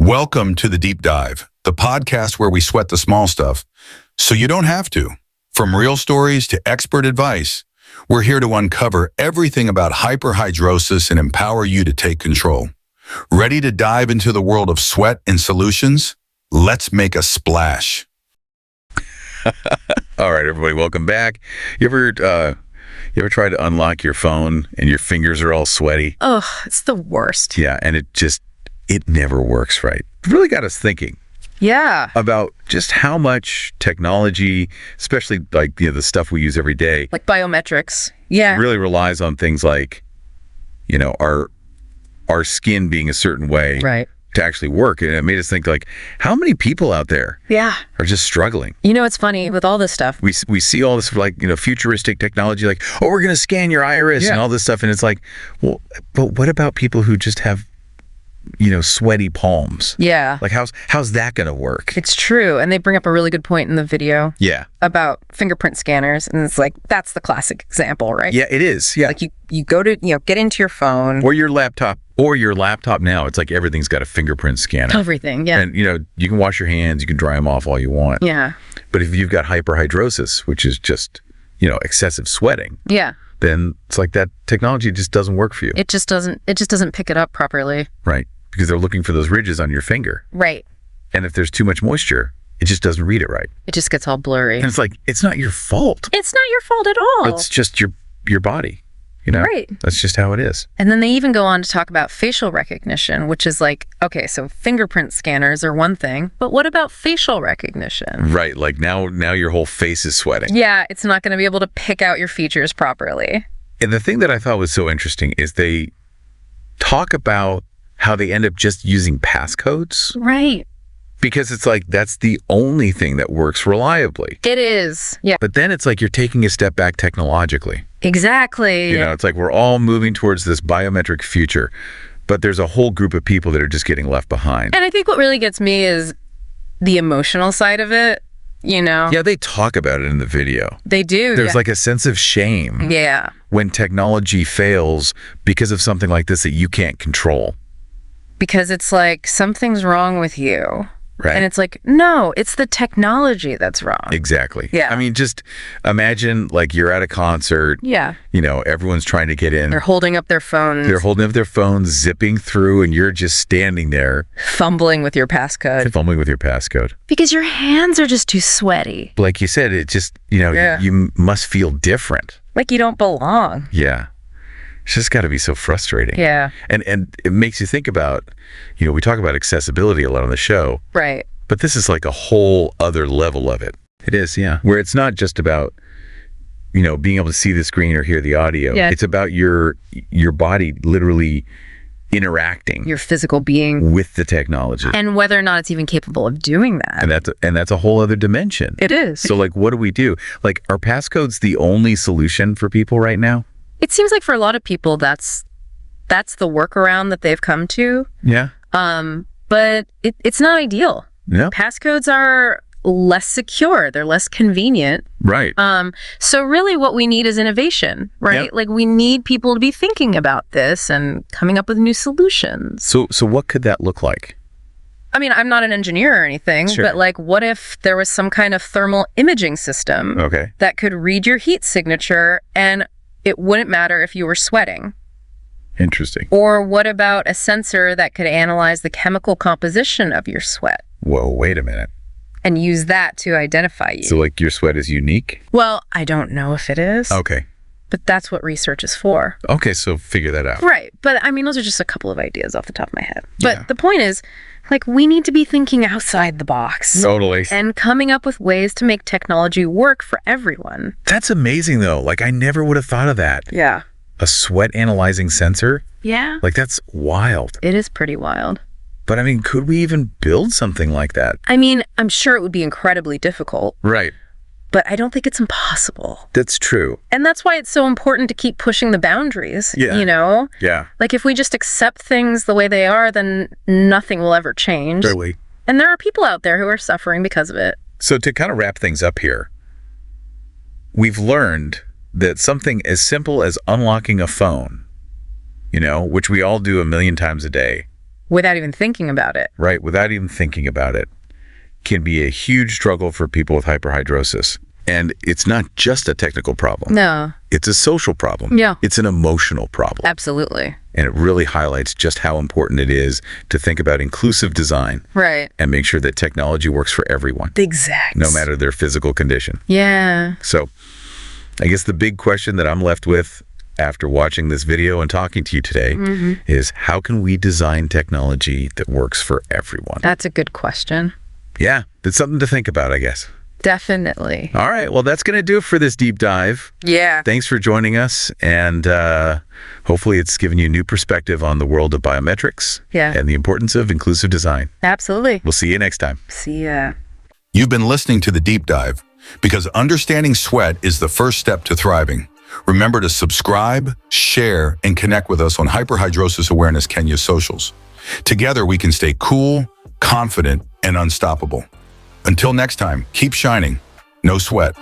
Welcome to The Deep Dive, the podcast where we sweat the small stuff so you don't have to. From real stories to expert advice, we're here to uncover everything about hyperhidrosis and empower you to take control. Ready to dive into the world of sweat and solutions? Let's make a splash. All right, everybody, welcome back. You ever try to unlock your phone and your fingers are all sweaty? Oh, it's the worst. Yeah, and it never works right. It really got us thinking. Yeah. About just how much technology, especially like the stuff we use every day, like biometrics. Yeah. really relies on things like, our skin being a certain way Right. to actually work. And it made us think, like, how many people out there Yeah. are just struggling? You know, it's funny with all this stuff. We see all this, like, futuristic technology, like, oh, we're going to scan your iris and all this stuff. And it's like, well, but what about people who just have, sweaty palms? Yeah. Like, how's that going to work? It's true. And they bring up a really good point in the video. Yeah. About fingerprint scanners. And it's like, that's the classic example, right? Yeah, it is. Yeah. Like you go to, get into your phone. Or your laptop. Now, it's like everything's got a fingerprint scanner. Everything, yeah. And, you can wash your hands, you can dry them off all you want. Yeah. But if you've got hyperhidrosis, which is just, excessive sweating. Yeah. Then it's like that technology just doesn't work for you. It just doesn't pick it up properly. Right. Because they're looking for those ridges on your finger. Right. And if there's too much moisture, it just doesn't read it right. It just gets all blurry. And it's like, it's not your fault. It's not your fault at all. It's just your body. Right. That's just how it is. And then they even go on to talk about facial recognition, which is like, okay, so fingerprint scanners are one thing, but what about facial recognition? Right. Like now your whole face is sweating. Yeah, it's not going to be able to pick out your features properly. And the thing that I thought was so interesting is they talk about how they end up just using passcodes. Right. Because it's like, that's the only thing that works reliably. It is. Yeah. But then it's like you're taking a step back technologically. Exactly. It's like we're all moving towards this biometric future, but there's a whole group of people that are just getting left behind. And I think what really gets me is the emotional side of it, Yeah, they talk about it in the video. They do. There's like a sense of shame. Yeah. When technology fails because of something like this that you can't control. Because it's like, something's wrong with you. Right. And it's like, no, it's the technology that's wrong. Exactly. Yeah. I mean, just imagine like you're at a concert. Yeah. Everyone's trying to get in. They're holding up their phones. They're holding up their phones, zipping through, and you're just standing there. Fumbling with your passcode. Fumbling with your passcode. Because your hands are just too sweaty. Like you said, it just, you must feel different. Like you don't belong. Yeah. It's just got to be so frustrating. Yeah. And it makes you think about, we talk about accessibility a lot on the show. Right. But this is like a whole other level of it. It is, yeah. Where it's not just about, being able to see the screen or hear the audio. Yeah. It's about your body literally interacting. Your physical being. With the technology. And whether or not it's even capable of doing that. And that's a whole other dimension. It is. So like, what do we do? Like, are passcodes the only solution for people right now? It seems like for a lot of people, that's the workaround that they've come to. Yeah. But it's not ideal. No. Passcodes are less secure. They're less convenient. Right. So really what we need is innovation, right? Yep. Like we need people to be thinking about this and coming up with new solutions. So what could that look like? I mean, I'm not an engineer or anything, Sure. but like what if there was some kind of thermal imaging system that could read your heat signature and it wouldn't matter if you were sweating? Interesting. Or what about a sensor that could analyze the chemical composition of your sweat? Whoa, wait a minute. And use that to identify you. So like your sweat is unique? Well, I don't know if it is. Okay. But that's what research is for. Okay, so figure that out. Right. But I mean, those are just a couple of ideas off the top of my head. But Yeah. the point is, like, we need to be thinking outside the box. Totally. And coming up with ways to make technology work for everyone. That's amazing though. Like I never would have thought of that. Yeah. A sweat analyzing sensor? Yeah. Like that's wild. It is pretty wild. But I mean, could we even build something like that? I mean, I'm sure it would be incredibly difficult, Right. but I don't think it's impossible. That's true. And that's why it's so important to keep pushing the boundaries, Yeah. Yeah. Like if we just accept things the way they are, then nothing will ever change. Totally. And there are people out there who are suffering because of it. So to kind of wrap things up here, we've learned that something as simple as unlocking a phone, which we all do a million times a day, without even thinking about it. Right, without even thinking about it, can be a huge struggle for people with hyperhidrosis. And it's not just a technical problem. No. It's a social problem. Yeah. It's an emotional problem. Absolutely. And it really highlights just how important it is to think about inclusive design. Right. And make sure that technology works for everyone. Exactly. No matter their physical condition. Yeah. So I guess the big question that I'm left with after watching this video and talking to you today is, how can we design technology that works for everyone? That's a good question. Yeah, it's something to think about, I guess. Definitely. All right, well, that's going to do it for this deep dive. Yeah. Thanks for joining us, and hopefully it's given you a new perspective on the world of biometrics and the importance of inclusive design. Absolutely. We'll see you next time. See ya. You've been listening to The Deep Dive, because understanding sweat is the first step to thriving. Remember to subscribe, share, and connect with us on Hyperhidrosis Awareness Kenya's socials. Together, we can stay cool, confident, and unstoppable. Until next time, keep shining. No sweat.